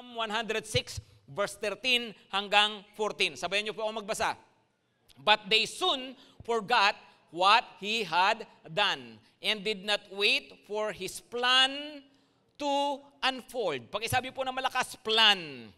Psalm 106, verse 13 hanggang 14. Sabayan niyo po ako magbasa. But they soon forgot what he had done and did not wait for his plan to unfold. Pag-isabi po na malakas, plan.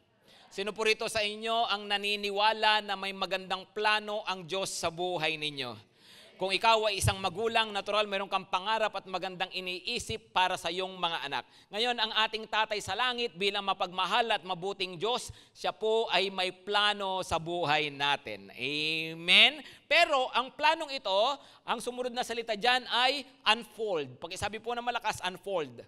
Sino po rito sa inyo ang naniniwala na may magandang plano ang Diyos sa buhay ninyo? Kung ikaw ay isang magulang, natural, mayroon kang pangarap at magandang iniisip para sa iyong mga anak. Ngayon, ang ating tatay sa langit bilang mapagmahal at mabuting Diyos, siya po ay may plano sa buhay natin. Amen? Pero ang planong ito, ang sumunod na salita dyan ay unfold. Pag isabi po na malakas, unfold.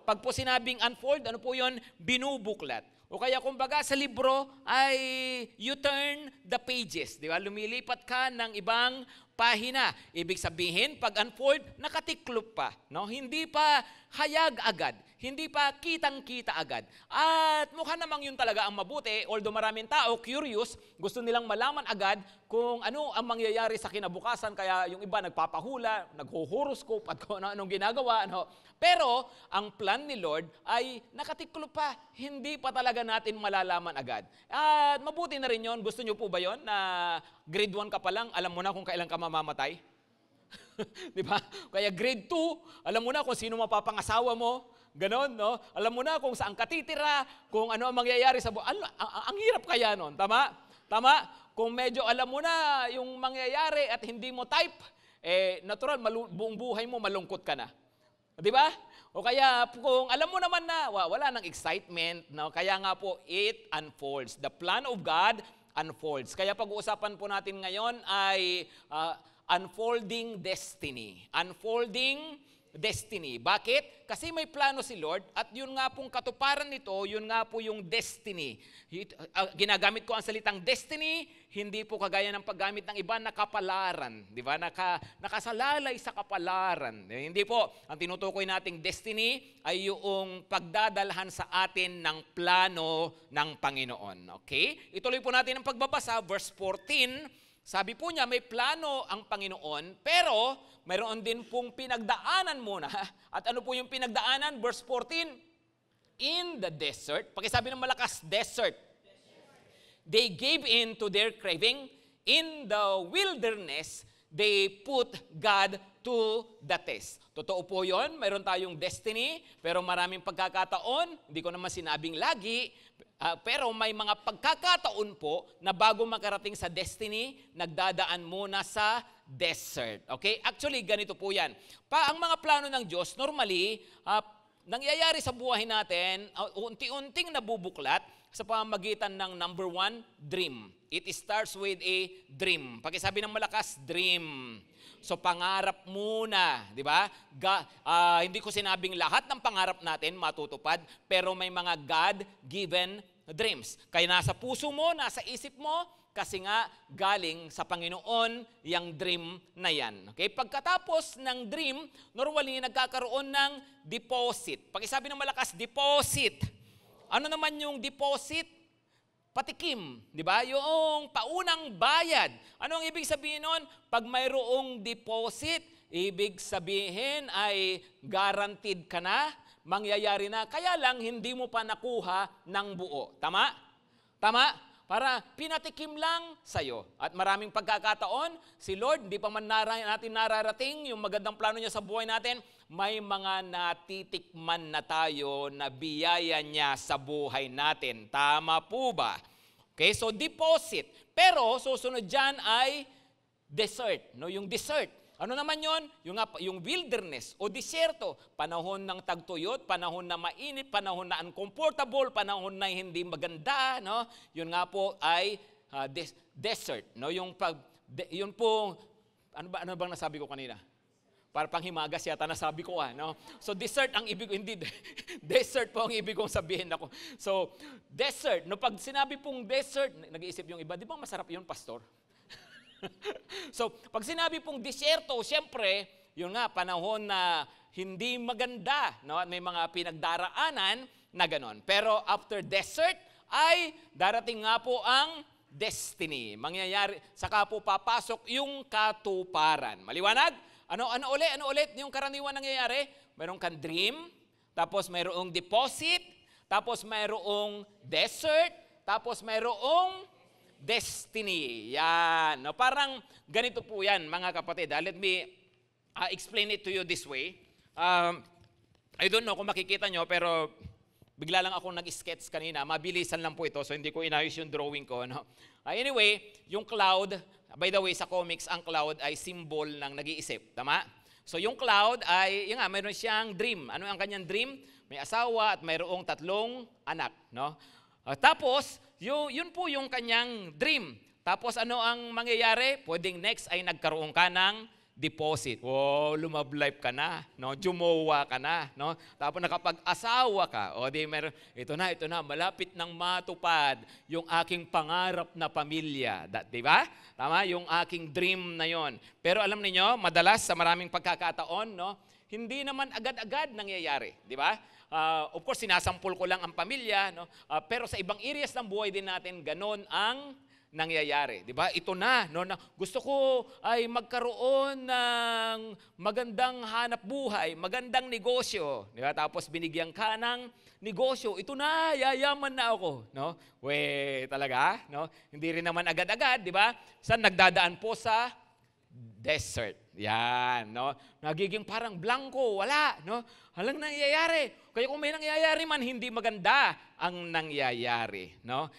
Pag po sinabing unfold, ano po yun? Binubuklat. O kaya kumbaga sa libro ay you turn the pages, di ba? Lumilipat ka ng ibang pahina. Ibig sabihin, pag unfold, nakatiklop pa, no? Hindi pa hayag agad, hindi pa kitang-kita agad. At mukha namang yun talaga ang mabuti, although maraming tao curious, gusto nilang malaman agad kung ano ang mangyayari sa kinabukasan, kaya yung iba nagpapahula, nagho-horoscope at kung ano-anong ginagawa, no? Pero ang plan ni Lord ay nakatiklop pa, hindi pa talaga natin malalaman agad. At mabuti na rin yun. Gusto nyo po ba yun na grade 1 ka pa lang, alam mo na kung kailan ka mamamatay? Di ba? Kaya grade 2, alam mo na kung sino mapapangasawa mo. Ganon, no? Alam mo na kung saan ka titira, kung ano ang mangyayari sa buhay. Ang hirap kaya nun, tama? Tama? Kung medyo alam mo na yung mangyayari at hindi mo type, natural, buong buhay mo malungkot ka na. Di ba? O kaya kung alam mo naman na wala nang excitement, no? Kaya nga po, it unfolds. The plan of God unfolds. Kaya pag-uusapan po natin ngayon ay unfolding destiny. Unfolding destiny. Bakit? Kasi may plano si Lord at yun nga pong katuparan nito, yun nga po yung destiny. Ginagamit ko ang salitang destiny, hindi po kagaya ng paggamit ng iba na kapalaran. Di ba? Nakasalalay sa kapalaran. Hindi po. Ang tinutukoy nating destiny ay yung pagdadalhan sa atin ng plano ng Panginoon. Okay? Ituloy po natin ang pagbabasa, verse 14. Sabi po niya, may plano ang Panginoon, pero mayroon din pong pinagdaanan muna. At ano po yung pinagdaanan? Verse 14, in the desert, pakisabi ng malakas, desert. They gave in to their craving. In the wilderness, they put God to the test. Totoo po yun, mayroon tayong destiny, pero maraming pagkakataon, hindi ko naman sinabing lagi, pero may mga pagkakataon po na bago makarating sa destiny, nagdadaan muna sa desert. Okay? Actually, ganito po yan. Ang mga plano ng Diyos, normally, nangyayari sa buhay natin, unti-unting nabubuklat sa pamamagitan ng number 1, dream. It starts with a dream. Pakisabi ng malakas, dream. So pangarap muna, di ba? Hindi ko sinabing lahat ng pangarap natin matutupad, pero may mga God-given dreams. Kaya nasa puso mo, nasa isip mo, kasi nga galing sa Panginoon yung dream na yan. Okay? Pagkatapos ng dream, normally nagkakaroon ng deposit. Pakisabi ng malakas, deposit. Ano naman yung deposit? Patikim, di ba? Yung paunang bayad. Ano ang ibig sabihin nun? Pag mayroong deposit, ibig sabihin ay guaranteed ka na, mangyayari na, kaya lang hindi mo pa nakuha ng buo. Tama? Tama? Para pinatikim lang sa'yo. At maraming pagkakataon, si Lord, hindi pa man natin nararating yung magandang plano niya sa buhay natin, may mga natitikman na tayo na biyaya niya sa buhay natin. Tama po ba? Okay, so deposit. Pero susunod dyan ay desert. No? Yung desert. Ano naman yon? Yung wilderness o disyerto. Panahon ng tagtuyot, panahon na mainit, panahon na uncomfortable, panahon na hindi maganda. No? Yun nga po ay desert. No? Yun po, ano bang nasabi ko kanina? Para panghimagas yata nasabi ko no? So desert ang ibig, hindi, desert po ang ibig kong sabihin ako. So desert, no, pag sinabi pong desert, nag-iisip yung iba, di ba masarap yun, pastor? So pag sinabi pong disyerto, siyempre, yun nga, panahon na hindi maganda, no? At may mga pinagdaraanan na ganon. Pero after desert, ay darating nga po ang destiny. Mangyayari, saka po papasok yung katuparan. Maliwanag? Ano ulit yung karaniwan nangyayari? Mayroong kang dream, tapos mayroong deposit, tapos mayroong desert, tapos mayroong destiny. Yan. No, parang ganito po yan, mga kapatid. Let me explain it to you this way. I don't know kung makikita nyo, pero bigla lang ako nag-sketch kanina. Mabilisan lang po ito, so hindi ko inayos yung drawing ko. No? Anyway, yung cloud, by the way, sa comics, ang cloud ay symbol ng nag-iisip. Tama? So yung cloud ay, yun nga, mayroon siyang dream. Ano ang kanyang dream? May asawa at mayroong 3 anak. No? Tapos, yun po yung kanyang dream. Tapos ano ang mangyayari? Pwedeng next ay nagkaroon ka ng deposit. Oh, lumablife ka na, no? Jumowa ka na, no? Tapos nakapag-asawa ka. O di meron, ito na, malapit nang matupad yung aking pangarap na pamilya. Di ba? Tama? Yung aking dream na yon. Pero alam niyo, madalas sa maraming pagkakataon, no? Hindi naman agad-agad nangyayari, di ba? Of course, sinasampul ko lang ang pamilya, no? Pero sa ibang areas ng buhay din natin, ganon ang nangyayari, di ba? Ito na, no, na gusto ko ay magkaroon ng magandang hanap buhay, magandang negosyo, di ba? Tapos binigyan ka ng negosyo, ito na, yayaman na ako, no? Talaga, no? Hindi rin naman agad-agad, di ba? Saan nagdadaan po sa desert. Yan, no? Nagiging parang blanco, wala, no? Halang nangyayari. Kaya kung may nangyayari man, hindi maganda ang nangyayari, no?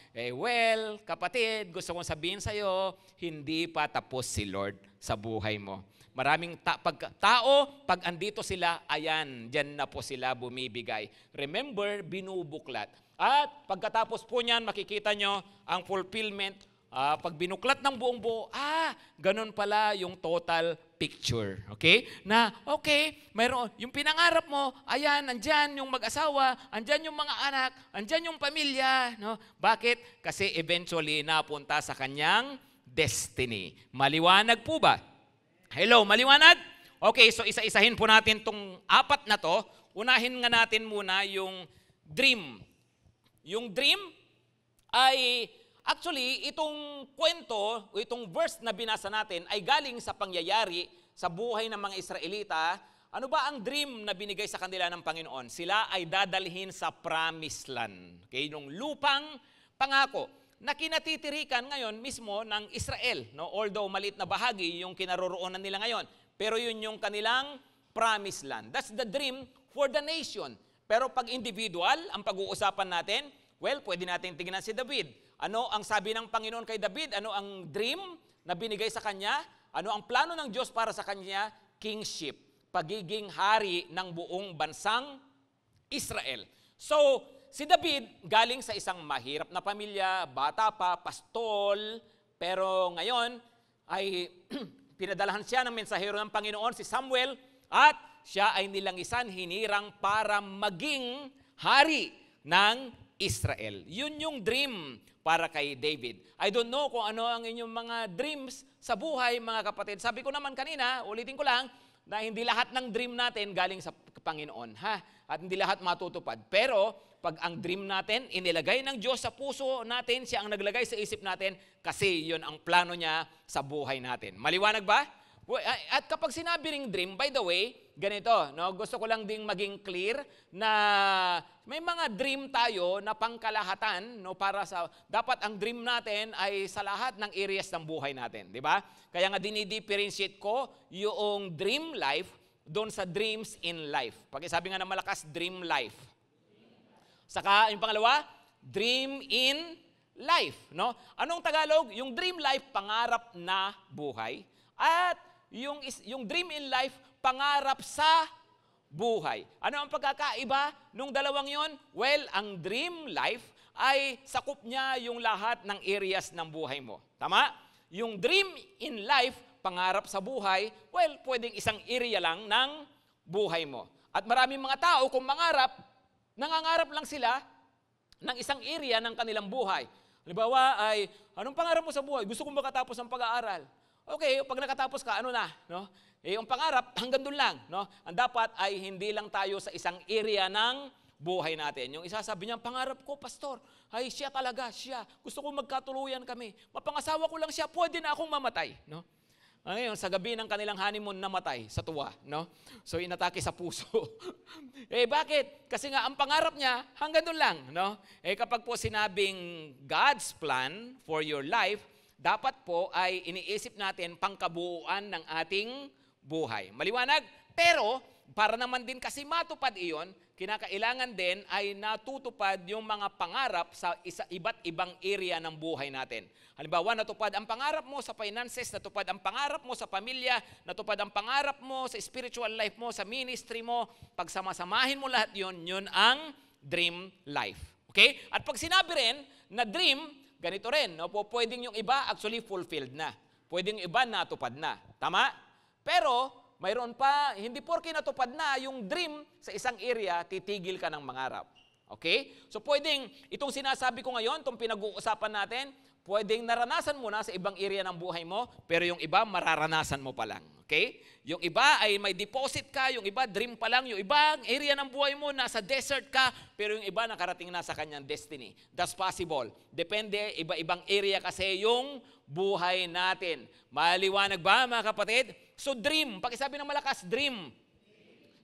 Kapatid, gusto kong sabihin sa iyo, hindi pa tapos si Lord sa buhay mo. Maraming pag andito sila, ayan, diyan na po sila bumibigay. Remember, binubuklat. At pagkatapos po niyan, makikita nyo ang fulfillment. Pag binuklat ng buong buo, ganun pala yung total picture. Okay? Mayroon, yung pinangarap mo, ayan, andyan yung mag-asawa, andyan yung mga anak, andyan yung pamilya. No? Bakit? Kasi eventually napunta sa kanyang destiny. Maliwanag po ba? Hello, maliwanag? Okay, so isa-isahin po natin tong 4 na to. Unahin nga natin muna yung dream. Yung dream ay actually, itong kwento, itong verse na binasa natin ay galing sa pangyayari sa buhay ng mga Israelita. Ano ba ang dream na binigay sa kanila ng Panginoon? Sila ay dadalhin sa promised land. Okay, yung lupang pangako na kinatitirikan ngayon mismo ng Israel. No? Although maliit na bahagi yung kinaroroonan nila ngayon. Pero yun yung kanilang promised land. That's the dream for the nation. Pero pag individual, ang pag-uusapan natin, pwede natin tingnan si David. Ano ang sabi ng Panginoon kay David? Ano ang dream na binigay sa kanya? Ano ang plano ng Diyos para sa kanya? Kingship, pagiging hari ng buong bansang Israel. So, si David galing sa isang mahirap na pamilya, bata pa, pastol, pero ngayon ay pinadalahan siya ng mensahero ng Panginoon, si Samuel, at siya ay nilangisan, hinirang para maging hari ng Israel. Yun yung dream para kay David. I don't know kung ano ang inyong mga dreams sa buhay, mga kapatid. Sabi ko naman kanina, ulitin ko lang, na hindi lahat ng dream natin galing sa Panginoon. At hindi lahat matutupad. Pero, pag ang dream natin, inilagay ng Diyos sa puso natin, siya ang naglagay sa isip natin, kasi yun ang plano niya sa buhay natin. Maliwanag ba? At kapag sinabi ring dream, by the way, ganito, no? Gusto ko lang ding maging clear na may mga dream tayo na pangkalahatan, no? Para sa dapat ang dream natin ay sa lahat ng areas ng buhay natin, di ba? Kaya nga dinidifferentiate ko yung dream life doon sa dreams in life. Pag sabi nga ng malakas, dream life. Saka yung pangalawa, dream in life, no? Anong Tagalog? Yung dream life, pangarap na buhay. At yung dream in life, pangarap sa buhay. Ano ang pagkakaiba nung dalawang yon? Ang dream life ay sakop niya yung lahat ng areas ng buhay mo. Tama? Yung dream in life, pangarap sa buhay, pwedeng isang area lang ng buhay mo. At maraming mga tao, kung nangangarap lang sila ng isang area ng kanilang buhay. Halimbawa ay, anong pangarap mo sa buhay? Gusto kong makatapos ang pag-aaral. Okay, pag nakatapos ka, ano na? No? Yung pangarap, hanggang doon lang. No? Ang dapat ay hindi lang tayo sa isang area ng buhay natin. Yung isa sabi niya, pangarap ko, pastor, ay siya talaga, siya. Gusto ko magkatuluyan kami. Mapangasawa ko lang siya, pwede na akong mamatay. No? Ngayon, sa gabi ng kanilang honeymoon, namatay sa tuwa. No? So, inatake sa puso. Bakit? Kasi nga ang pangarap niya hanggang doon lang, no? Kapag po sinabing God's plan for your life, dapat po ay iniisip natin pangkabuuan ng ating buhay. Maliwanag? Pero para naman din kasi matupad iyon, kinakailangan din ay natutupad yung mga pangarap sa iba't ibang area ng buhay natin. Halimbawa, natupad ang pangarap mo sa finances, natupad ang pangarap mo sa pamilya, natupad ang pangarap mo sa spiritual life mo, sa ministry mo. Pag sama-samahin mo lahat yun ang dream life. Okay? At pag sinabi rin na dream, ganito rin. No? Pwedeng yung iba actually fulfilled na. Pwedeng yung iba natupad na. Tama? Pero mayroon pa, hindi porke natupad na yung dream sa isang area, titigil ka ng mangarap. Okay? So pwedeng, itong sinasabi ko ngayon, itong pinag-uusapan natin, pwedeng naranasan mo na sa ibang area ng buhay mo, pero yung iba mararanasan mo pa lang. Okay? Yung iba ay may deposit ka, yung iba dream pa lang, yung ibang area ng buhay mo nasa desert ka, pero yung iba nakarating na sa kanyang destiny. That's possible. Depende, iba-ibang area kasi yung buhay natin. Maliwanag ba mga kapatid? So dream, pakisabi ng malakas, dream.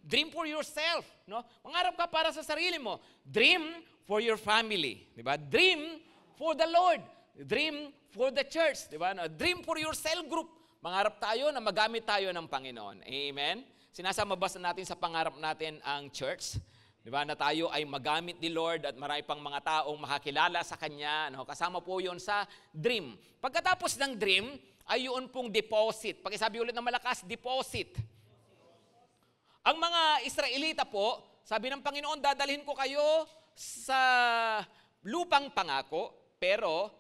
Dream for yourself, no? Mangarap ka para sa sarili mo. Dream for your family, di ba? Dream for the Lord. Dream for the church, di ba? Dream for your cell group. Mangarap tayo na magamit tayo ng Panginoon. Amen? Sinasama ba natin sa pangarap natin ang church? Di ba? Na tayo ay magamit ni Lord at marami pang mga taong makakilala sa Kanya. No? Kasama po yun sa dream. Pagkatapos ng dream, ay yun pong deposit. Pakisabi ulit ng malakas, deposit. Ang mga Israelita po, sabi ng Panginoon, dadalhin ko kayo sa lupang pangako, pero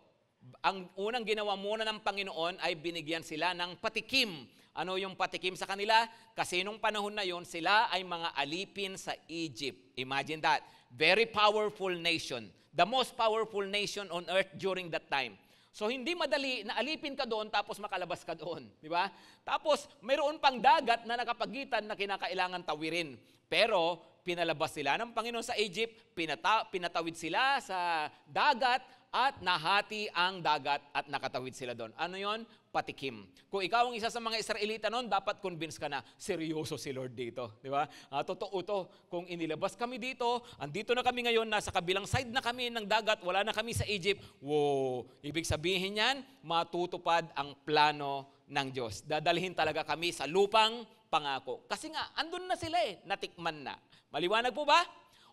ang unang ginawa muna ng Panginoon ay binigyan sila ng patikim. Ano yung patikim sa kanila? Kasi nung panahon na yon, sila ay mga alipin sa Egypt. Imagine that. Very powerful nation. The most powerful nation on earth during that time. So hindi madali na alipin ka doon tapos makalabas ka doon, di ba? Tapos mayroon pang dagat na nakapagitan na kinakailangan tawirin. Pero pinalabas sila ng Panginoon sa Egypt, pinatawid sila sa dagat at nahati ang dagat at nakatawid sila doon. Ano yon? Patikim. Kung ikaw ang isa sa mga Israelita noon, dapat convince ka na seryoso si Lord dito. Di ba? Totoo to. Kung inilabas kami dito, andito na kami ngayon, nasa kabilang side na kami ng dagat, wala na kami sa Egypt. Wow! Ibig sabihin yan, matutupad ang plano ng Diyos. Dadalhin talaga kami sa lupang pangako. Kasi nga, andun na sila natikman na. Maliwanag po ba?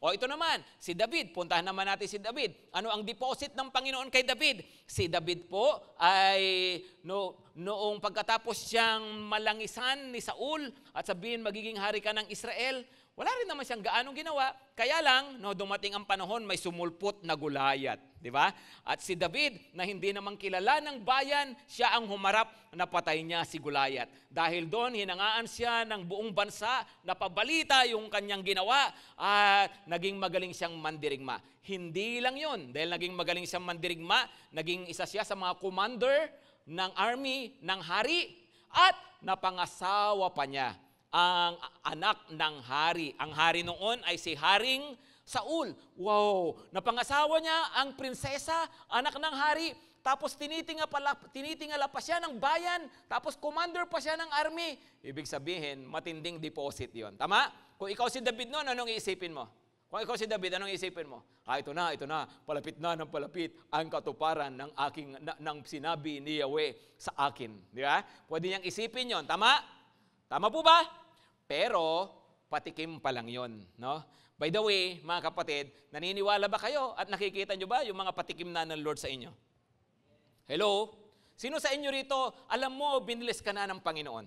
O ito naman, si David. Puntahan naman natin si David. Ano ang deposit ng Panginoon kay David? Si David po ay noong pagkatapos siyang malangisan ni Saul at sabihin magiging hari ka ng Israel, wala rin naman siyang gaanong ginawa. Kaya lang, dumating ang panahon, may sumulpot na Goliath. Di ba? At si David, na hindi naman kilala ng bayan, siya ang humarap na patay niya si Goliath. Dahil doon, hinangaan siya ng buong bansa, napabalita yung kanyang ginawa, at naging magaling siyang mandirigma. Hindi lang yun. Dahil naging magaling siyang mandirigma, naging isa siya sa mga commander ng army ng hari, at napangasawa pa niya ang anak ng hari. Ang hari noon ay si Haring Saul. Wow! Napangasawa niya ang prinsesa, anak ng hari, tapos tinitingala pa siya ng bayan, tapos commander pa siya ng army. Ibig sabihin, matinding deposit yon. Tama? Kung ikaw si David noon, anong iisipin mo? Kung ikaw si David, anong iisipin mo? Ito na, palapit na ng palapit ang katuparan ng sinabi ni Yahweh sa akin. Di ba? Pwede niyang isipin yon. Tama? Tama po ba? Pero, patikim pa lang yon, no? By the way, mga kapatid, naniniwala ba kayo at nakikita nyo ba yung mga patikim na ng Lord sa inyo? Hello? Sino sa inyo rito, alam mo, binilis ka na ng Panginoon?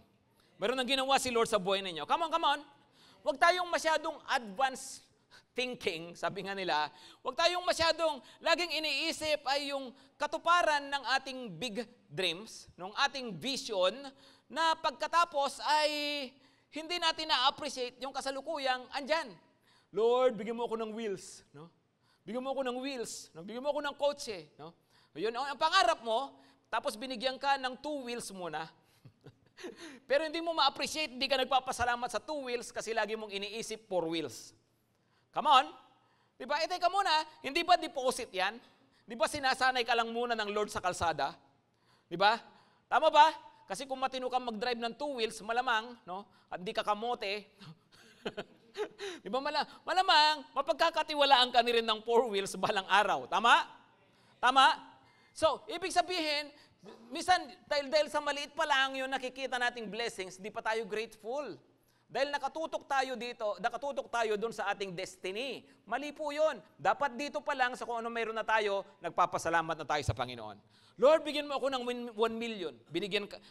Meron nang ginawa si Lord sa buhay ninyo. Come on. Huwag tayong masyadong advanced thinking, sabi nga nila. Huwag tayong masyadong laging iniisip ay yung katuparan ng ating big dreams, ng ating vision, na pagkatapos ay hindi natin na-appreciate yung kasalukuyang andyan. Lord, bigyan mo ako ng wheels. No? Bigyan mo ako ng wheels. No? Bigyan mo ako ng kotse. No? Yun, ang pangarap mo, tapos binigyan ka ng 2 wheels muna. Pero hindi mo ma-appreciate, hindi ka nagpapasalamat sa 2 wheels kasi lagi mong iniisip 4 wheels. Come on. Diba? Teka muna, hindi ba deposit yan? Di ba sinasanay ka lang muna ng Lord sa kalsada? Diba? Tama ba? Kasi kung matino kang mag-drive ng 2 wheels, malamang, no? At hindi ka kamote, Di ba malamang, mapagkakatiwalaan ka ni rin ng four wheels balang araw. Tama? Tama? So, ibig sabihin, minsan, dahil sa maliit pa lang yung nakikita nating blessings, di pa tayo grateful. Dahil nakatutok tayo doon sa ating destiny. Mali po yun. Dapat dito pa lang sa kung ano mayroon na tayo, nagpapasalamat na tayo sa Panginoon. Lord, bigyan mo ako ng 1 million. Binigyan ka,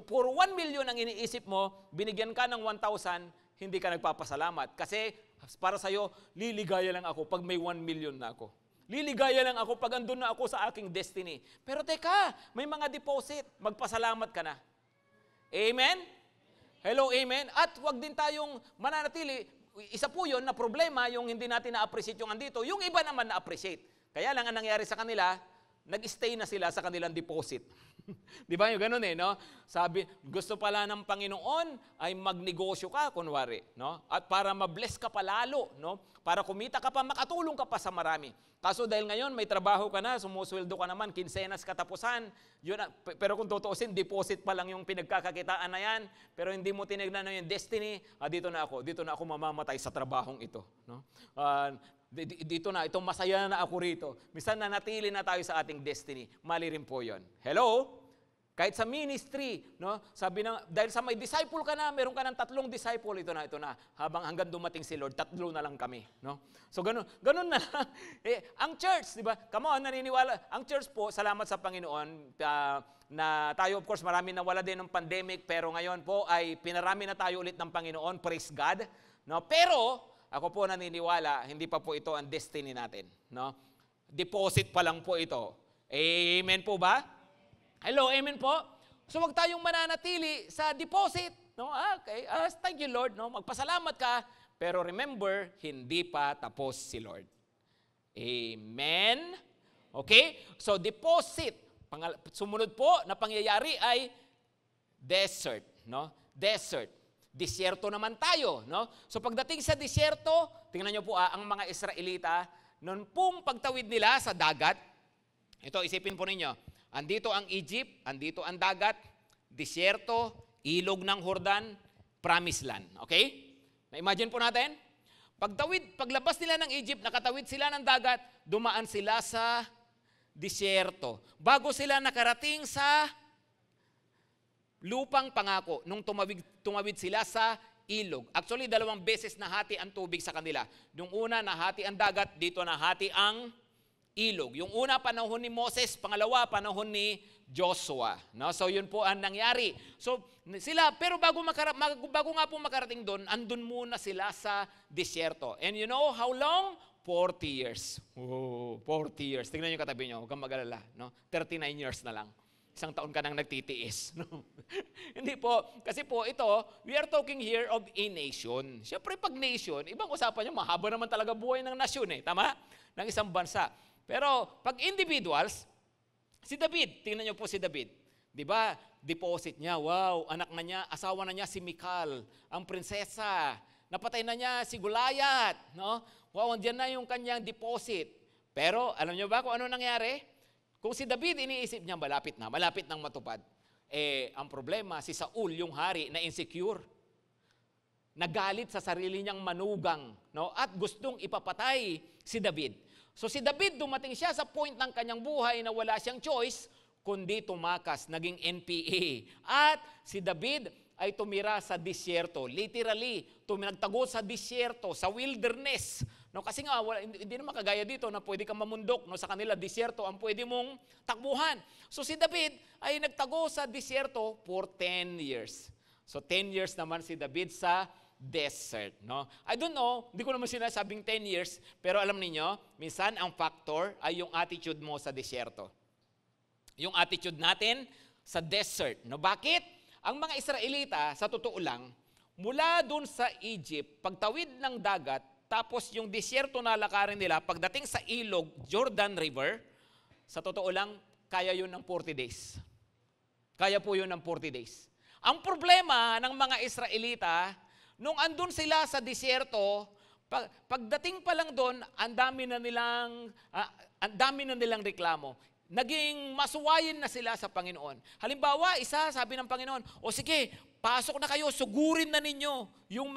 for 1 million ang iniisip mo, binigyan ka ng 1,000, hindi ka nagpapasalamat. Kasi para sa'yo, liligaya lang ako pag may 1 million na ako. Liligaya lang ako pag andun na ako sa aking destiny. Pero teka, may mga deposit. Magpasalamat ka na. Amen? Hello, amen? At wag din tayong mananatili. Isa po yun na problema, yung hindi natin na-appreciate yung andito. Yung iba naman na-appreciate. Kaya lang ang nangyari sa kanila, nag-stay na sila sa kanilang deposit. Di ba yung ganun no? Sabi, gusto pala ng Panginoon ay magnegosyo ka, kunwari. No? At para mabless ka pa lalo, no? Para kumita ka pa, makatulong ka pa sa marami. Kaso dahil ngayon may trabaho ka na, sumusweldo ka naman, kinsenas katapusan, yun, pero kung tutuusin, deposit pa lang yung pinagkakakitaan na yan, pero hindi mo tinignan na yung destiny, dito na ako mamamatay sa trabahong ito. No? Dito na, itong masaya na ako rito. Minsan nanatili na tayo sa ating destiny. Mali rin po yun. Hello? Kahit sa ministry, no? Sabi na, dahil sa may disciple ka na, meron ka ng 3 disciple, ito na. Habang hanggang dumating si Lord, 3 na lang kami. No? So ganun na lang. Ang church, di ba? Come on, naniniwala. Ang church po, salamat sa Panginoon, na tayo, of course, marami na wala din ng pandemic, pero ngayon po ay pinarami na tayo ulit ng Panginoon. Praise God. No? Pero, ako po naniniwala, hindi pa po ito ang destiny natin. No? Deposit pa lang po ito. Amen po ba? Hello, amen po? So wag tayong mananatili sa deposit. No? Okay, thank you Lord. No? Magpasalamat ka. Pero remember, hindi pa tapos si Lord. Amen? Okay? So deposit. Sumunod po na pangyayari ay desert. No? Desert. Disyerto naman tayo. No? So pagdating sa disyerto, tingnan nyo po ang mga Israelita, noon pong pagtawid nila sa dagat, ito isipin po ninyo, andito ang Egypt, andito ang dagat, disyerto, ilog ng Jordan, promised land. Okay? Na-imagine po natin? Paglabas nila ng Egypt, nakatawid sila ng dagat, dumaan sila sa disyerto. Bago sila nakarating sa lupang pangako, nung tumawid sila sa ilog. Actually, 2 beses nahati ang tubig sa kanila. Yung una, nahati ang dagat, dito nahati ang ilog. Yung una, panahon ni Moses. Pangalawa, panahon ni Joshua. No? So, yun po ang nangyari. So, sila, pero bago nga po makarating doon, andun muna sila sa disyerto. And you know how long? 40 years. Oh, 40 years. Tingnan nyo katabi nyo, huwag kang mag-alala. No? 39 years na lang. 1 taon ka nang nagtitiis. No? Hindi po. Kasi po ito, we are talking here of a nation. Siyempre, pag nation, ibang usapan nyo, mahaba naman talaga buhay ng nasyon Tama? Ng isang bansa. Pero pag individuals, si David, tingnan niyo po si David. 'Di ba? Deposit niya, wow, anak na niya, asawa na niya si Michal, ang prinsesa. Napatay na niya si Goliath, no? Wow, andiyan na yung kanyang deposit. Pero alam niyo ba kung ano nangyari? Kung si David iniisip niya malapit nang matupad. Ang problema si Saul, yung hari, na insecure. Nagalit sa sarili niyang manugang, no? At gustong ipapatay si David. So si David, dumating siya sa point ng kanyang buhay na wala siyang choice, kundi tumakas, naging NPA. At si David ay tumira sa disyerto. Literally, nagtago sa disyerto, sa wilderness. No, kasi nga, hindi naman kagaya dito na pwede kang mamundok. No, sa kanila, disyerto ang pwede mong takbuhan. So si David ay nagtago sa disyerto for 10 years. So 10 years naman si David sa desert, no? I don't know, hindi ko naman sinasabing 10 years, pero alam niyo, minsan ang factor ay yung attitude mo sa disyerto. Yung attitude natin sa desert, no? Bakit? Ang mga Israelita, sa totoo lang, mula dun sa Egypt, pagtawid ng dagat, tapos yung disyerto na lakarin nila, pagdating sa ilog, Jordan River, sa totoo lang, kaya yun ng 40 days. Kaya po yun ng 40 days. Ang problema ng mga Israelita, nung andun sila sa disyerto, pagdating pa lang doon, ang dami na nilang reklamo. Naging masuwayin na sila sa Panginoon. Halimbawa, sabi ng Panginoon, o sige, pasok na kayo, sugurin na ninyo yung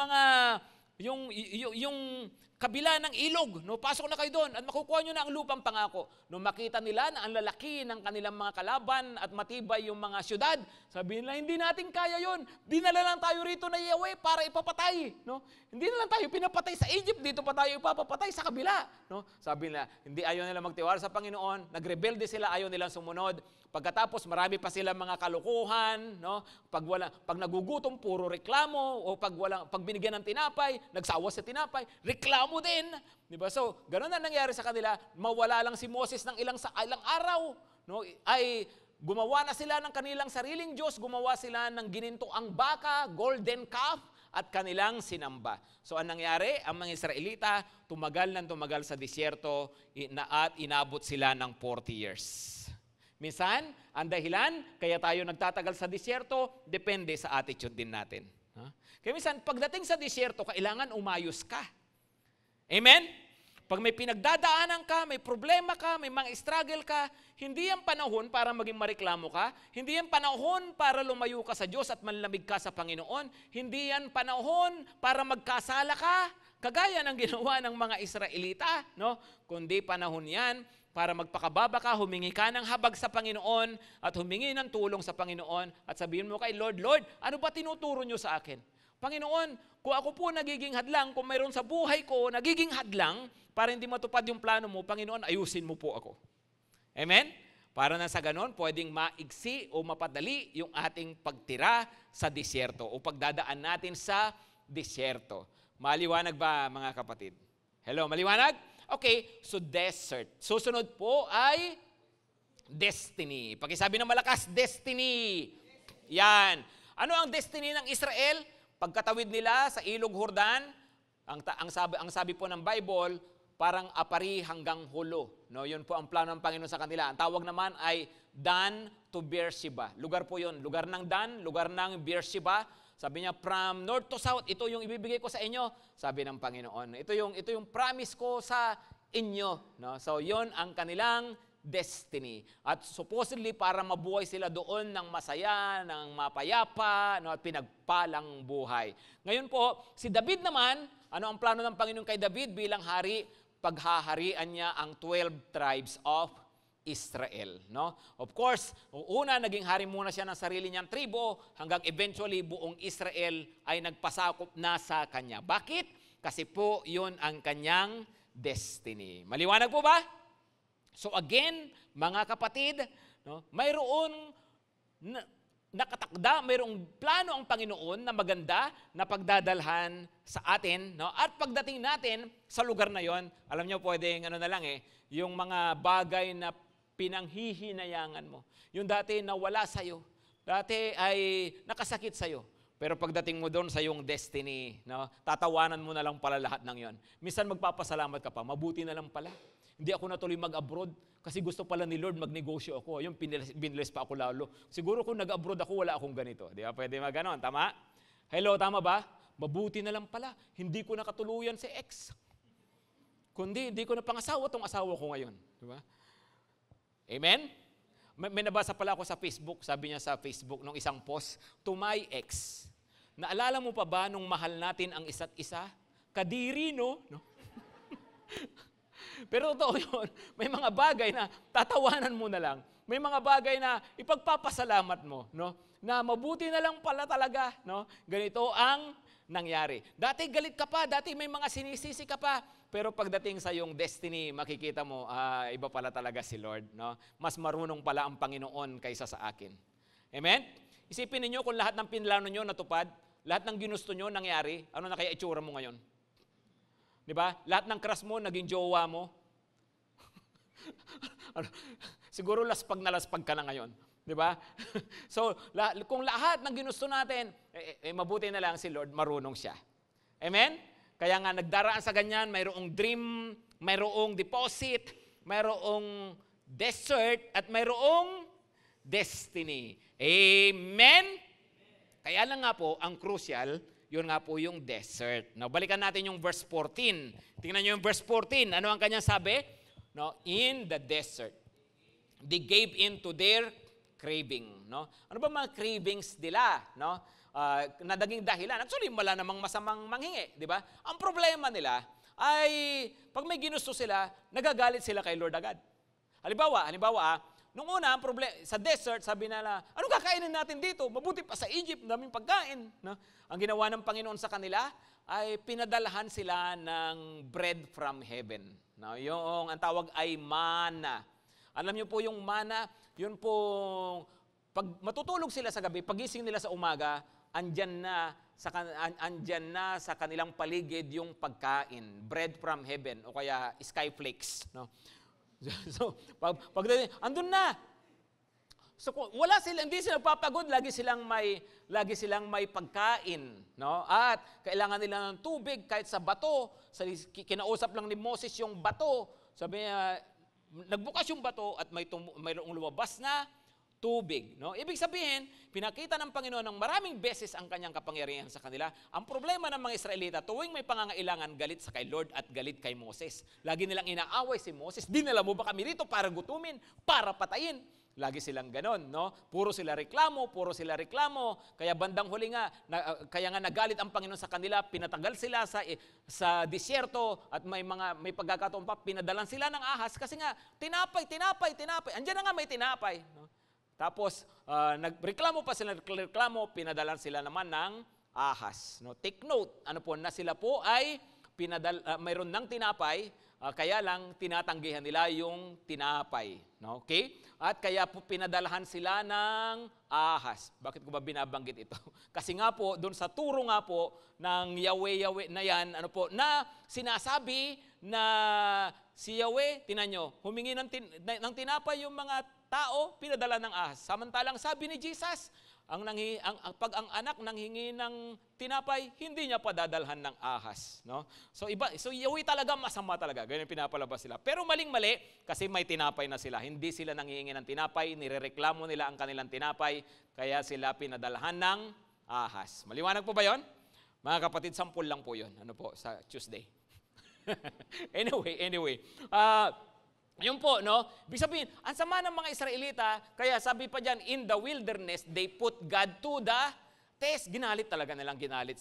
yung kabila ng ilog, no? Pasok na kayo doon at makukuha nyo na ang lupang pangako. Nung makita nila na ang lalaki ng kanilang mga kalaban at matibay yung mga syudad, sabihin nila, hindi natin kaya yon. Dinala lang tayo rito na Yahweh para ipapatay. No? Hindi na lang tayo pinapatay sa Egypt, dito pa tayo ipapapatay sa kabila. No? Sabi nila, hindi ayaw nila magtiwala sa Panginoon, nagrebelde sila, ayaw nilang sumunod. Pagkatapos marami pa silang mga kalukuhan, no? Pag nagugutom puro reklamo o pag binigyan ng tinapay, nagsawa sa tinapay, reklamo din, di ba? So, ganoon na nangyari sa kanila, mawala lang si Moses ng ilang araw, no? Ay gumawa na sila ng kanilang sariling Diyos, gumawa sila ng ginintoang baka, golden calf, at kanilang sinamba. So, ang nangyari, ang mga Israelita, tumagal sa disyerto at inabot sila ng 40 years. Minsan, ang dahilan, kaya tayo nagtatagal sa disyerto, depende sa attitude din natin. Kaya minsan, pagdating sa disyerto, kailangan umayos ka. Amen? Pag may pinagdadaanan ka, may problema ka, may mga struggle ka, hindi yan panahon para maging mareklamo ka, hindi yan panahon para lumayo ka sa Diyos at manlamig ka sa Panginoon, hindi yan panahon para magkasala ka, kagaya ng ginawa ng mga Israelita, no? Kundi panahon yan para magpakababa ka, humingi ka ng habag sa Panginoon at humingi ng tulong sa Panginoon at sabihin mo kay Lord, Lord, ano ba tinuturo nyo sa akin? Panginoon, kung ako po nagiging hadlang, kung mayroon sa buhay ko, nagiging hadlang, para hindi matupad yung plano mo, Panginoon, ayusin mo po ako. Amen? Para na sa ganon, pwedeng maigsi o mapadali yung ating pagtira sa disyerto o pagdadaan natin sa disyerto. Maliwanag ba, mga kapatid? Hello, maliwanag? Okay, so desert. Susunod po ay destiny. Pakisabi ng malakas, destiny. Yan. Ano ang destiny ng Israel? Pagkatawid nila sa Ilog Jordan, ang sabi po ng Bible, parang apari hanggang hulo. No, yun po ang plano ng Panginoon sa kanila. Ang tawag naman ay Dan to Beersheba. Lugar po yun. Lugar ng Dan, lugar ng Beersheba. Sabi niya, from north to south, ito yung ibibigay ko sa inyo. Sabi ng Panginoon, ito yung promise ko sa inyo. No? So, yon ang kanilang destiny. At supposedly, para mabuhay sila doon ng masaya, ng mapayapa, no? At pinagpalang buhay. Ngayon po, si David naman, ano ang plano ng Panginoon kay David bilang hari? Paghaharian niya ang 12 tribes of Israel, no? Of course, una naging hari muna siya ng sarili niyang tribo hanggang eventually buong Israel ay nagpasakop na sa kanya. Bakit? Kasi po 'yun ang kanyang destiny. Maliwanag po ba? So again, mga kapatid, no, mayroon nakatakda, mayroong plano ang Panginoon na maganda na pagdadalhan sa atin, no? At pagdating natin sa lugar na 'yon, alam niyo pwedeng na lang yung mga bagay na pinanghihinayangan mo. Yung dati nawala sa'yo, dati ay nakasakit sa'yo. Pero pagdating mo doon sa iyong destiny, no, tatawanan mo na lang pala lahat ng yon. Minsan magpapasalamat ka pa, mabuti na lang pala. Hindi ako natuloy mag-abroad kasi gusto pala ni Lord magnegosyo ako. Yung binless pa ako lalo. Siguro kung nag-abroad ako, wala akong ganito. Di ba? Pwede maganon, tama? Hello, tama ba? Mabuti na lang pala. Hindi ko nakatuluyan si ex. Kundi hindi ko na pangasawa tong asawa ko ngayon. Di ba? Amen? May nabasa pala ako sa Facebook, sabi niya sa Facebook nung isang post, to my ex. Naalala mo pa ba nung mahal natin ang isa't isa? Kadiri, no? Pero totoo yun, may mga bagay na tatawanan mo na lang. May mga bagay na ipagpapasalamat mo, no? Na mabuti na lang pala talaga, no? Ganito ang nangyari. Dati galit ka pa, dati may mga sinisisi ka pa, pero pagdating sa iyong destiny, makikita mo, iba pala talaga si Lord, no? Mas marunong pala ang Panginoon kaysa sa akin. Amen? Isipin niyo kung lahat ng pinlano niyo natupad, lahat ng ginusto niyo nangyari, ano na kaya itsura mo ngayon? Di ba? Lahat ng crush mo, naging jowa mo. Siguro laspag na laspag ka na ngayon. Di ba? So, kung lahat ng ginusto natin, mabuti na lang si Lord, marunong siya. Amen? Kaya nga nagdaraan sa ganyan, mayroong dream, mayroong deposit, mayroong desert, at mayroong destiny. Amen? Kaya lang nga po, ang crucial, yun nga po yung desert. Now, balikan natin yung verse 14. Tingnan nyo yung verse 14. Ano ang kanyang sabi? No, in the desert, they gave in to their craving. No? Ano ba mga cravings nila? No? na naging dahilan. Actually, wala namang masamang manghingi, di ba? Ang problema nila ay pag may ginusto sila, nagagalit sila kay Lord agad. Halimbawa, nung una, sa desert, sabi nila, anong kakainin natin dito? Mabuti pa sa Egypt, daming pagkain. No? Ang ginawa ng Panginoon sa kanila ay pinadalahan sila ng bread from heaven. No? Yung ang tawag ay manna. Alam niyo po yung manna, yun po, pag matutulog sila sa gabi, pagising nila sa umaga, andyan na sa kanilang paligid yung pagkain, bread from heaven, o kaya skyflakes. No? So, andun na. So, hindi sila papagod, lagi silang may pagkain, no? At kailangan nila ng tubig kahit sa bato. Kinausap lang ni Moses yung bato. Sabi niya, nagbukas yung bato at mayroong lumabas na tubig, no? Ibig sabihin, pinakita ng Panginoon ng maraming beses ang kanyang kapangyarihan sa kanila. Ang problema ng mga Israelita, tuwing may pangangailangan, galit sa kay Lord at galit kay Moses. Lagi nilang inaaway si Moses. Dinala mo ba kami rito para gutumin, para patayin? Lagi silang ganon, no? Puro sila reklamo. Kaya bandang huli nga, kaya nga nagalit ang Panginoon sa kanila, pinatagal sila sa disyerto at may pagkakataon pa, pinadalan sila ng ahas kasi nga, tinapay. Andiyan na nga may tinapay, no? Tapos, nagreklamo pa sila, pinadalan sila naman ng ahas. No? Take note, na sila po ay mayroon ng tinapay, kaya lang tinatanggihan nila yung tinapay. No? Okay? At kaya po pinadalahan sila ng ahas. Bakit ko ba binabanggit ito? Kasi nga po, doon sa turo nga po ng Yahweh na yan, na sinasabi na si Yahweh, tinan nyo, humingi ng tinapay yung mga tao, pinadala ng ahas. Samantalang sabi ni Jesus, pag ang anak nanghingi ng tinapay, hindi niya padadalhan ng ahas. No? So Yahweh talaga, masama talaga. Ganyan pinapalabas sila. Pero maling-mali, kasi may tinapay na sila. Hindi sila nanghihingi ng tinapay, nirereklamo nila ang kanilang tinapay, kaya sila pinadalhan ng ahas. Maliwanag po ba yon? Mga kapatid, 10 lang po yon. Sa Tuesday. Anyway. Yun po, no? Ibig sabihin, ang sama ng mga Israelita, kaya sabi pa dyan, in the wilderness, they put God to the test. Ginalit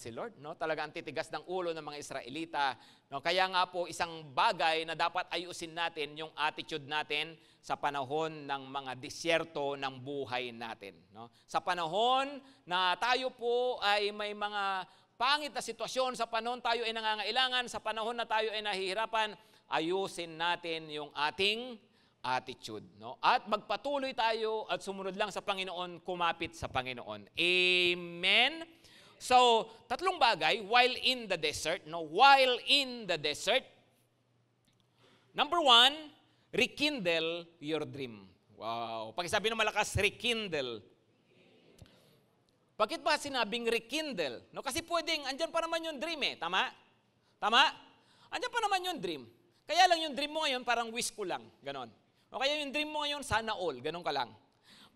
si Lord, no? Talaga ang titigas ng ulo ng mga Israelita. No? Kaya nga po, isang bagay na dapat ayusin natin, yung attitude natin sa panahon ng mga disyerto ng buhay natin. No? Sa panahon na tayo po ay may mga pangit na sitwasyon, sa panahon tayo ay nangangailangan, sa panahon na tayo ay nahihirapan, ayusin natin yung ating attitude. No? At magpatuloy tayo at sumunod lang sa Panginoon, kumapit sa Panginoon. Amen? So, 3 bagay, while in the desert. No? While in the desert. Number 1, rekindle your dream. Wow. Pakisabi ng malakas, rekindle. Bakit ba sinabing rekindle? No? Kasi pwedeng, andyan pa naman yung dream eh. Tama? Andyan pa naman yung dream. Kaya lang yung dream mo ngayon, parang wish ko lang. Ganon. O kaya yung dream mo ngayon, sana all. Ganon ka lang.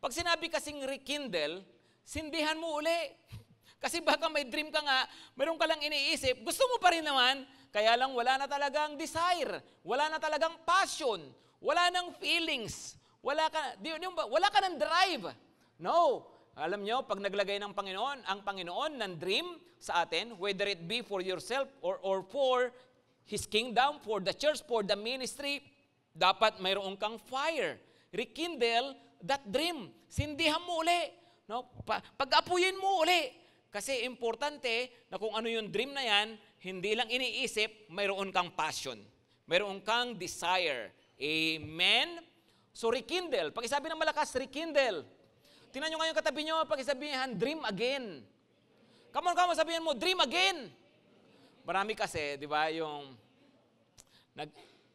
Pag sinabi kasing rekindle, sindihan mo uli. Kasi baka may dream ka nga, meron ka lang iniisip, gusto mo pa rin naman, kaya lang wala na talagang desire, wala na talagang passion, wala nang feelings, wala ka ng drive. No. Alam nyo, pag naglagay ng Panginoon, ang Panginoon ng dream sa atin, whether it be for yourself or for His kingdom, for the church, for the ministry, dapat mayroon kang fire. Rekindle that dream. Sindihan mo uli. No? Pag-apuyin mo uli. Kasi importante na kung ano yung dream na yan, hindi lang iniisip, mayroon kang passion. Mayroon kang desire. Amen? So rekindle. Pag-isabi ng malakas, rekindle. Tingnan nyo ngayon katabi nyo, pag-isabihan, dream again. Come on, sabihin mo, dream again. Marami kasi, di ba, yung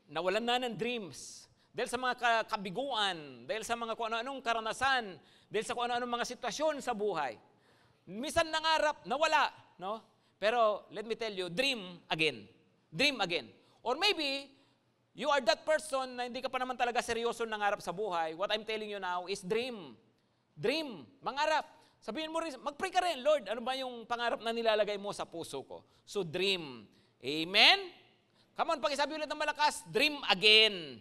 nawalan na ng dreams. Dahil sa mga kabiguan, dahil sa mga kung ano-anong karanasan, dahil sa kung ano-anong mga sitwasyon sa buhay. Minsan nangarap, nawala. No? Pero let me tell you, dream again. Dream again. Or maybe, you are that person na hindi ka pa naman talaga seryoso nangarap sa buhay. What I'm telling you now is dream. Dream. Mangarap. Sabihin mo rin, mag-pray ka rin, Lord, ano ba yung pangarap na nilalagay mo sa puso ko? So, dream. Amen? Come on, pakisabi ulit ng malakas, dream again.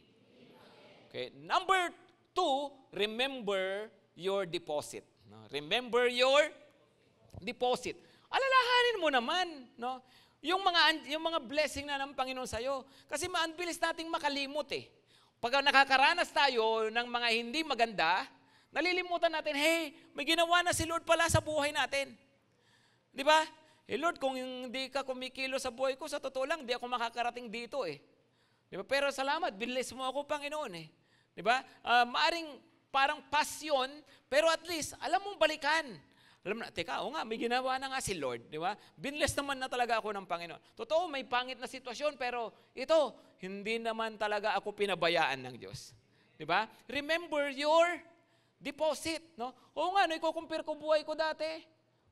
Okay. Number 2, remember your deposit. Remember your deposit. Alalahanin mo naman, no? Yung mga blessing na ng Panginoon sa'yo. Kasi maanbilis nating makalimot eh. Pag nakakaranas tayo ng mga hindi maganda, nalilimutan natin, hey, may ginawa na si Lord pala sa buhay natin. Di ba? Lord, kung hindi ka kumikilo sa buhay ko, sa totoo lang, di ako makakarating dito eh. Di ba? Pero salamat, binlis mo ako, Panginoon eh. Di ba? Maaring parang pasyon, pero at least, alam mong balikan. Alam na, teka, nga, may ginawa na nga si Lord, di ba? Binless naman na talaga ako ng Panginoon. Totoo, may pangit na sitwasyon, pero ito, hindi naman talaga ako pinabayaan ng Diyos. Di ba? Remember your deposit, no? Oo nga, no, ikukumpir ko buhay ko dati.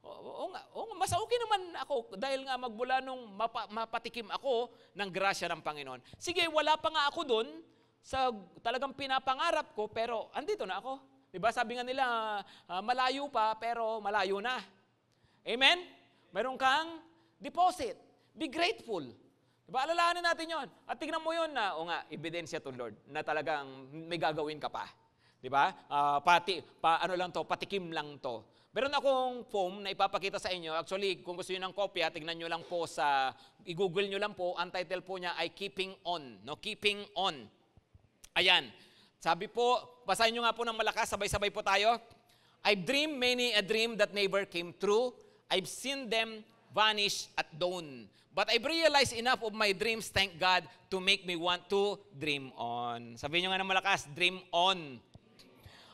Oo nga, mas okay naman ako dahil nga magmula nung mapatikim ako ng grasya ng Panginoon. Sige, wala pa nga ako doon sa talagang pinapangarap ko, pero andito na ako. Diba? Sabi nga nila, malayo pa, pero malayo na. Amen? Meron kang deposit. Be grateful. Diba? Alalahanin natin yon. At tignan mo yon na, ebidensya to Lord, na talagang may gagawin ka pa. Diba? Patikim lang to. Meron akong foam na ipapakita sa inyo. Actually, kung gusto nyo ng kopya, tignan nyo lang po i-google nyo lang po, ang title po niya ay Keeping On. No? Keeping On. Ayan. Sabi po, basahin nyo nga po ng malakas, sabay-sabay po tayo. I've dreamed many a dream that never came true. I've seen them vanish at dawn. But I've realized enough of my dreams, thank God, to make me want to dream on. Sabihin nyo nga ng malakas, dream on.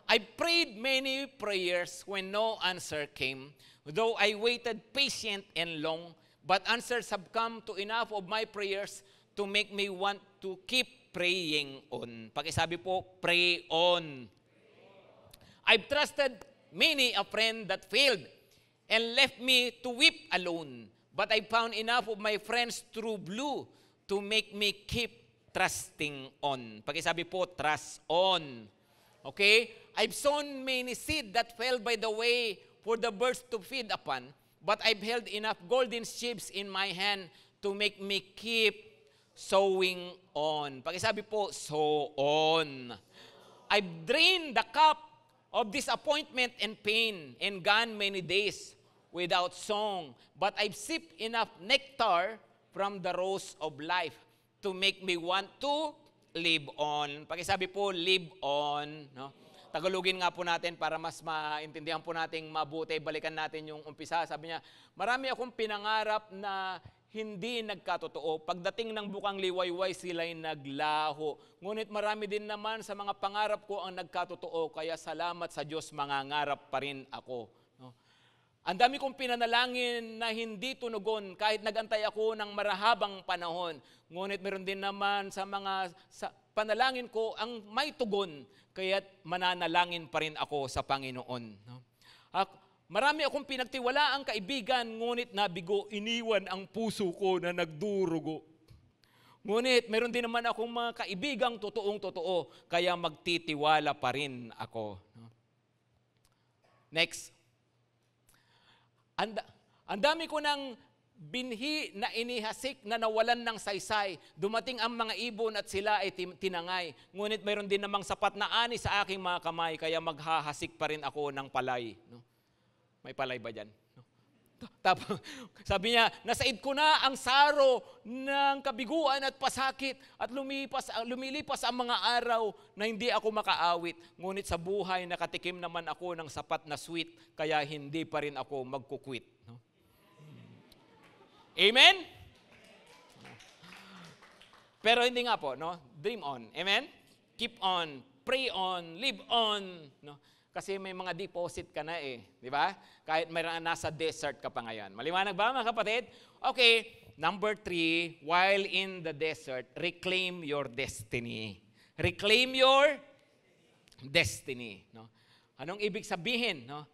I prayed many prayers when no answer came, though I waited patient and long, but answers have come to enough of my prayers to make me want to keep praying on. Pakisabi po, pray on. I've trusted many a friend that failed and left me to weep alone. But I found enough of my friends true blue to make me keep trusting on. Pakisabi po, trust on. Okay? I've sown many seed that fell by the way for the birds to feed upon. But I've held enough golden sheaves in my hand to make me keep sowing on. Pakisabi po, sow on. I've drained the cup of disappointment and pain and gone many days without song. But I've sipped enough nectar from the rose of life to make me want to live on. Pakisabi po, live on. No? Tagalogin nga po natin para mas maintindihan po nating mabuti. Balikan natin yung umpisa. Sabi niya, marami akong pinangarap na hindi nagkatotoo. Pagdating ng bukang liwayway, sila'y naglaho. Ngunit marami din naman sa mga pangarap ko ang nagkatotoo, kaya salamat sa Diyos, mangangarap pa rin ako. No? Ang dami kong pinanalangin na hindi tunugon kahit nagantay ako ng marahabang panahon. Ngunit meron din naman sa panalangin ko ang may tugon, kaya't mananalangin pa rin ako sa Panginoon. No? Marami akong pinagtiwalaang kaibigan, ngunit nabigo, iniwan ang puso ko na nagdurugo. Ngunit meron din naman akong mga kaibigang totoong-totoo, kaya magtitiwala pa rin ako. Next. Ang dami ko ng binhi na inihasik na nawalan ng saysay. Dumating ang mga ibon at sila ay tinangay. Ngunit meron din namang sapat na ani sa aking mga kamay, kaya maghahasik pa rin ako ng palay. No? May palay ba dyan? No? Tapos, sabi niya, nasaid ko na ang saro ng kabiguan at pasakit at lumilipas ang mga araw na hindi ako makaawit. Ngunit sa buhay nakatikim naman ako ng sapat na sweet, kaya hindi pa rin ako magkukwit. No? Amen? Pero hindi nga po, no? Dream on. Amen? Keep on, pray on, live on. No? Kasi may mga deposit ka na eh. Di ba? Kahit mayroon nasa desert ka pa ngayon. Maliwanag ba mga kapatid? Okay, number 3, while in the desert, reclaim your destiny. Reclaim your destiny. No? Anong ibig sabihin? No?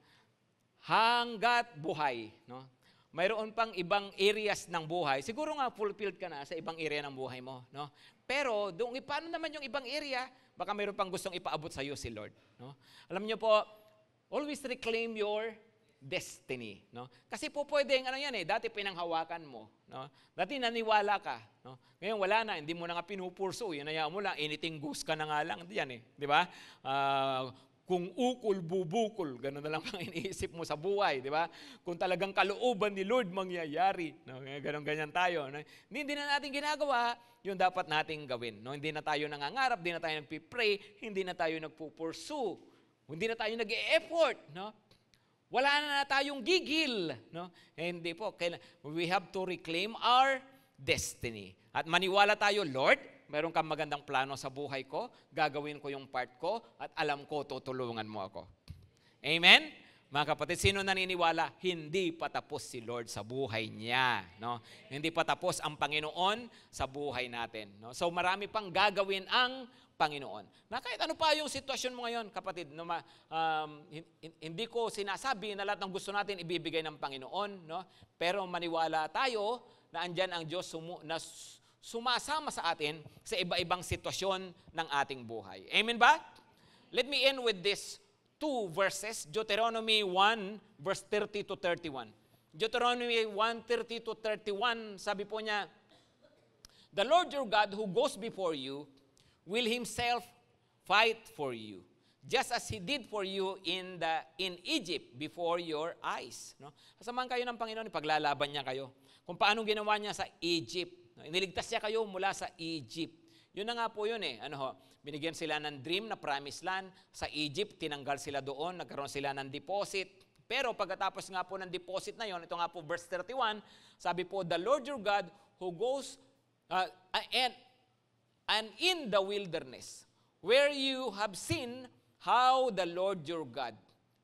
Hanggat buhay. No? Mayroon pang ibang areas ng buhay. Siguro nga fulfilled ka na sa ibang area ng buhay mo. No? Pero paano naman yung ibang area? Baka mayroon pang gustong ipaabot sa iyo si Lord. No? Alam niyo po, always reclaim your destiny. No? Kasi po pwedeng, dati pinanghawakan mo. No? Dati naniwala ka. No? Ngayon wala na, hindi mo na nga pinupurso. Yun mo lang, anything goose ka na nga lang. Diyan eh. Di ba? kung ukol, bubukol, gano'n na lang ang iniisip mo sa buhay, di ba? Kung talagang kalooban ni Lord mangyayari, no? Ganyan tayo. No? Hindi na natin ginagawa, yung dapat nating gawin. No? Hindi na tayo nangangarap, hindi na tayo nagpipray, hindi na tayo nagpupursue, hindi na tayo nag-e-effort. No? Wala na tayong gigil. No? Hindi po. We have to reclaim our destiny. At maniwala tayo, Lord, meron kang magandang plano sa buhay ko, gagawin ko yung part ko, at alam ko, tutulungan mo ako. Amen? Mga kapatid, sino naniniwala? Hindi pa tapos si Lord sa buhay niya. No? Hindi pa tapos ang Panginoon sa buhay natin. No? So marami pang gagawin ang Panginoon. Na kahit ano pa yung sitwasyon mo ngayon, kapatid, no, hindi ko sinasabi na lahat ng gusto natin ibibigay ng Panginoon, no? Pero maniwala tayo na andyan ang Diyos na sumasama sa atin sa iba-ibang sitwasyon ng ating buhay. Amen ba? Let me end with this 2 verses. Deuteronomy 1, verse 30 to 31. Deuteronomy 1:30 to 31, sabi po niya, "The Lord your God who goes before you will Himself fight for you, just as He did for you in Egypt before your eyes." No? Kasamahan kayo ng Panginoon, ipaglalaban niya kayo. Kung paano ginawa niya sa Egypt. Iniligtas niya kayo mula sa Egypt. Yun na nga po yun eh. Binigyan sila ng dream na promised land. Sa Egypt, tinanggal sila doon, nagkaroon sila ng deposit. Pero pagkatapos nga po ng deposit na yon, ito nga po verse 31, sabi po, "The Lord your God who goes and in the wilderness, where you have seen how the Lord your God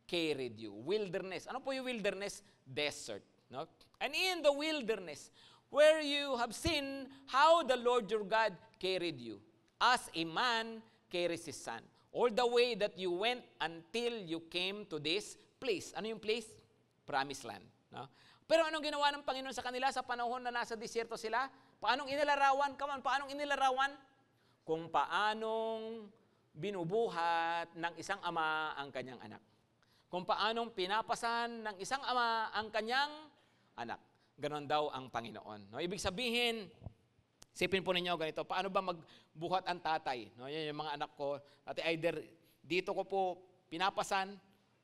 carried you." Wilderness. Ano po yung wilderness? Desert. No? "And in the wilderness, where you have seen how the Lord your God carried you, as a man carries his son, all the way that you went until you came to this place." Ano yung place? Promised land. No? Pero anong ginawa ng Panginoon sa kanila sa panahon na nasa disyerto sila? Paanong inilarawan? Paanong inilarawan? Kung paanong binubuhat ng isang ama ang kanyang anak. Kung paanong pinapasan ng isang ama ang kanyang anak. Ganon daw ang Panginoon. No? Ibig sabihin, sipin po ninyo ganito, paano ba magbuhat ang tatay? No? Yan yung mga anak ko, at either dito ko po pinapasan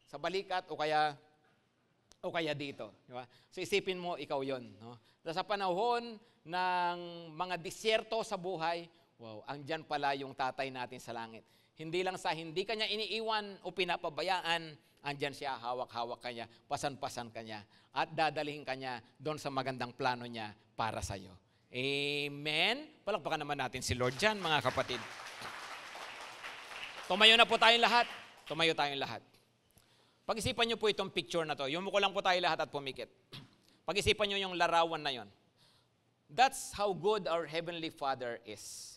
sa balikat o kaya dito. Di ba? So isipin mo, ikaw yon. No? Sa panahon ng mga disyerto sa buhay, wow, andyan pala yung tatay natin sa langit. Hindi lang sa hindi kanya iniiwan o pinapabayaan, andyan siya, hawak-hawak kanya, pasan-pasan kanya, at dadalhin kanya doon sa magandang plano niya para sa iyo. Amen? Palakpakan naman natin si Lord dyan, mga kapatid. Tumayo na po tayong lahat. Tumayo tayong lahat. Pag-isipan niyo po itong picture na to. Yumuko lang po tayo lahat at pumikit. Pag-isipan niyo yung larawan na yon. That's how good our Heavenly Father is.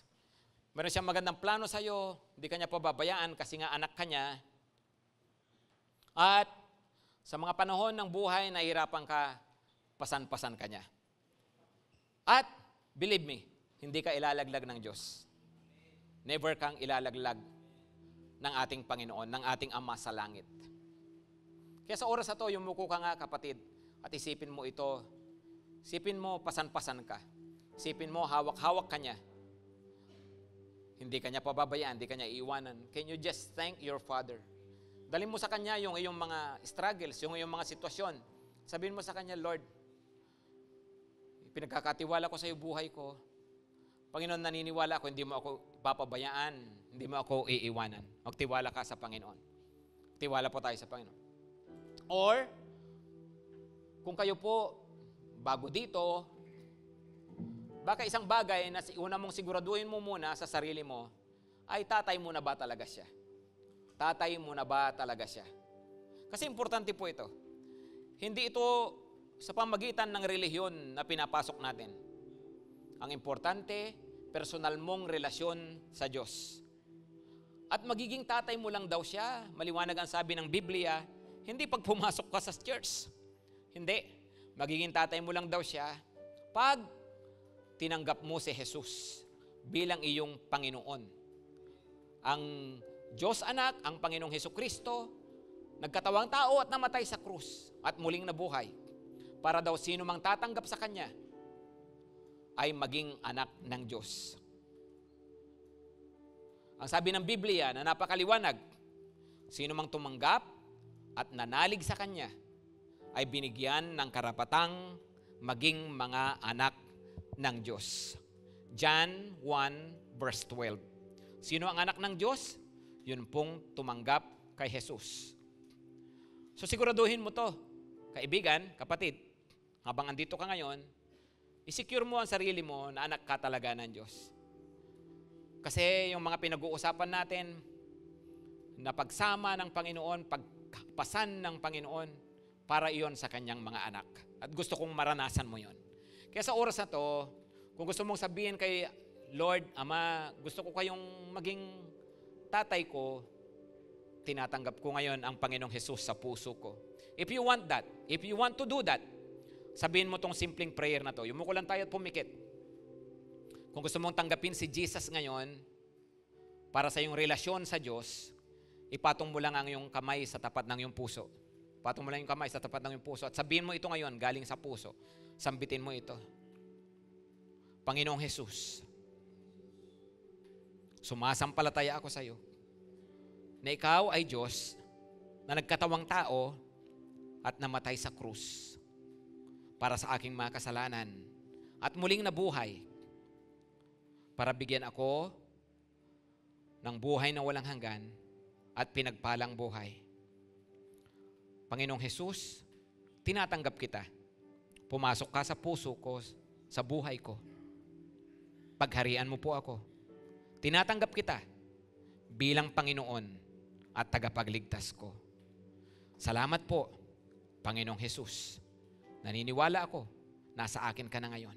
Meron siyang magandang plano sa iyo, hindi kanya pababayaan kasi nga anak kanya. At sa mga panahon ng buhay, nahihirapan ka, pasan-pasan ka niya. At, believe me, hindi ka ilalaglag ng Diyos. Never kang ilalaglag ng ating Panginoon, ng ating Ama sa langit. Kaya sa oras na to, yumuko ka nga kapatid, at isipin mo ito. Isipin mo, pasan-pasan ka. Isipin mo, hawak-hawak ka niya. Hindi ka niya pababayaan, hindi ka niya iiwanan. Can you just thank your Father? Dalhin mo sa Kanya yung iyong mga struggles, yung iyong mga sitwasyon. Sabihin mo sa Kanya, Lord, pinagkakatiwala ko sa iyo buhay ko. Panginoon, naniniwala ako, hindi mo ako papabayaan, hindi mo ako iiwanan. Magtiwala ka sa Panginoon. Tiwala po tayo sa Panginoon. Or, kung kayo po bago dito, baka isang bagay na una mong siguraduhin mo muna sa sarili mo, ay tatay mo na ba talaga siya? Tatay mo na ba talaga siya? Kasi importante po ito. Hindi ito sa pamagitan ng relihiyon na pinapasok natin. Ang importante, personal mong relasyon sa Diyos. At magiging tatay mo lang daw siya. Maliwanag ang sabi ng Biblia, hindi pag pumasok ka sa church. Hindi. Magiging tatay mo lang daw siya pag tinanggap mo si Jesus bilang iyong Panginoon. Ang Diyos Anak, ang Panginoong Hesukristo, nagkatawang tao at namatay sa krus at muling nabuhay para daw sino mang tatanggap sa Kanya ay maging anak ng Diyos. Ang sabi ng Biblia na napakaliwanag, Sino mang tumanggap at nanalig sa Kanya ay binigyan ng karapatang maging mga anak ng Diyos. John 1 verse 12. Sino ang anak ng Diyos? Yun pong tumanggap kay Jesus. So siguraduhin mo to, kaibigan, kapatid, habang andito ka ngayon, isecure mo ang sarili mo na anak ka talaga ng Diyos. Kasi yung mga pinag-uusapan natin, na pagsama ng Panginoon, pagpasan ng Panginoon, para iyon sa kanyang mga anak. At gusto kong maranasan mo yon. Kaya sa oras na to, kung gusto mong sabihin kay Lord, Ama, gusto ko kayong maging tatay ko, tinatanggap ko ngayon ang Panginoong Jesus sa puso ko. If you want that, if you want to do that, sabihin mo tong simpleng prayer na to. Yumuko lang tayo at pumikit. Kung gusto mong tanggapin si Jesus ngayon, para sa iyong relasyon sa Diyos, ipatong mo lang ang iyong kamay sa tapat ng iyong puso. Patong mo lang yung kamay sa tapat ng iyong puso at sabihin mo ito ngayon, galing sa puso. Sambitin mo ito. Panginoong Jesus, sumasampalataya ako sa iyo na ikaw ay Diyos na nagkatawang tao at namatay sa krus para sa aking mga kasalanan at muling nabuhay para bigyan ako ng buhay na walang hanggan at pinagpalang buhay. Panginoong Jesus, tinatanggap kita. Pumasok ka sa puso ko, sa buhay ko. Pagharian mo po ako. Tinatanggap kita bilang Panginoon at tagapagligtas ko. Salamat po, Panginoong Jesus. Naniniwala ako, nasa akin ka na ngayon.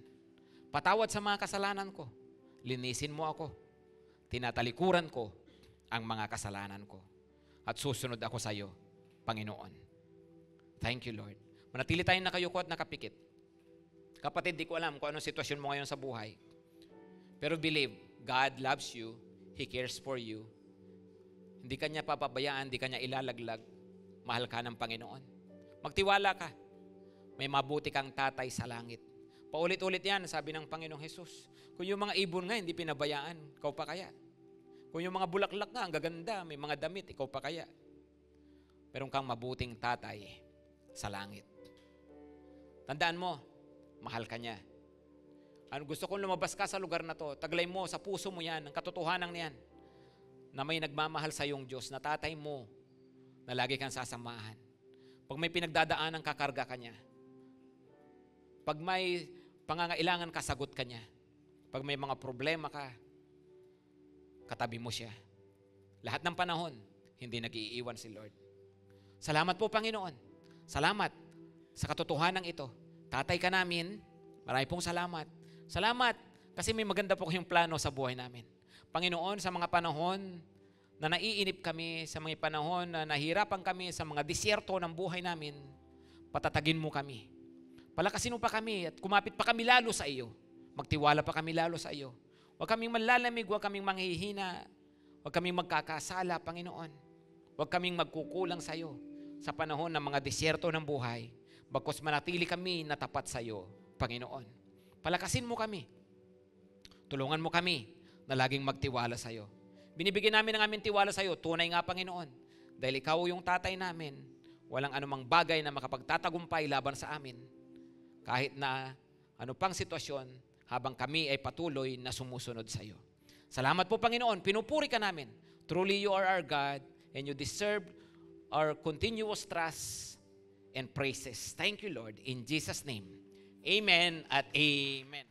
Patawad sa mga kasalanan ko. Linisin mo ako. Tinatalikuran ko ang mga kasalanan ko. At susunod ako sa iyo, Panginoon. Thank you, Lord. Manatili tayong nakayuko at nakapikit. Kapatid, di ko alam kung anong sitwasyon mo ngayon sa buhay. Pero believe, God loves you. He cares for you. Hindi ka niya papabayaan, hindi ka niya ilalaglag. Mahal ka ng Panginoon. Magtiwala ka. May mabuti kang tatay sa langit. Paulit-ulit yan, sabi ng Panginoong Jesus. Kung yung mga ibon nga, hindi pinabayaan, ikaw pa kaya? Kung yung mga bulaklak nga, ang gaganda, may mga damit, ikaw pa kaya? Meron kang mabuting tatay sa langit. Tandaan mo, mahal ka niya. Ano, gusto kong lumabas ka sa lugar na to, taglay mo sa puso mo yan, ang katotohanan niyan, na may nagmamahal sa iyong Diyos, na tatay mo, na lagi kang sasamahan. Pag may pinagdadaan, kakarga ka niya. Pag may pangangailangan ka, sagot ka niya. Pag may mga problema ka, katabi mo siya. Lahat ng panahon, hindi nag-iiwan si Lord. Salamat po, Panginoon. Salamat sa katotohanan ito. Tatay ka namin, marami pong salamat. Salamat kasi may maganda po kayong plano sa buhay namin. Panginoon, sa mga panahon na naiinip kami, sa mga panahon na nahirapan kami sa mga disyerto ng buhay namin, patatagin mo kami. Palakasin mo pa kami at kumapit pa kami lalo sa iyo. Magtiwala pa kami lalo sa iyo. Huwag kaming manlalamig, huwag kaming manghihina, huwag kaming magkakasala, Panginoon. Huwag kaming magkukulang sa iyo sa panahon ng mga disyerto ng buhay, bagkus manatili kami na tapat sa iyo, Panginoon. Palakasin mo kami. Tulungan mo kami na laging magtiwala sa iyo. Binibigyan namin ng aming tiwala sa iyo, tunay nga, Panginoon. Dahil ikaw yung tatay namin, walang anumang bagay na makapagtatagumpay laban sa amin. Kahit na ano pang sitwasyon, habang kami ay patuloy na sumusunod sa iyo. Salamat po, Panginoon. Pinupuri ka namin. Truly you are our God and you deserve our continuous trust and praises. Thank you, Lord. In Jesus' name, amen at amen.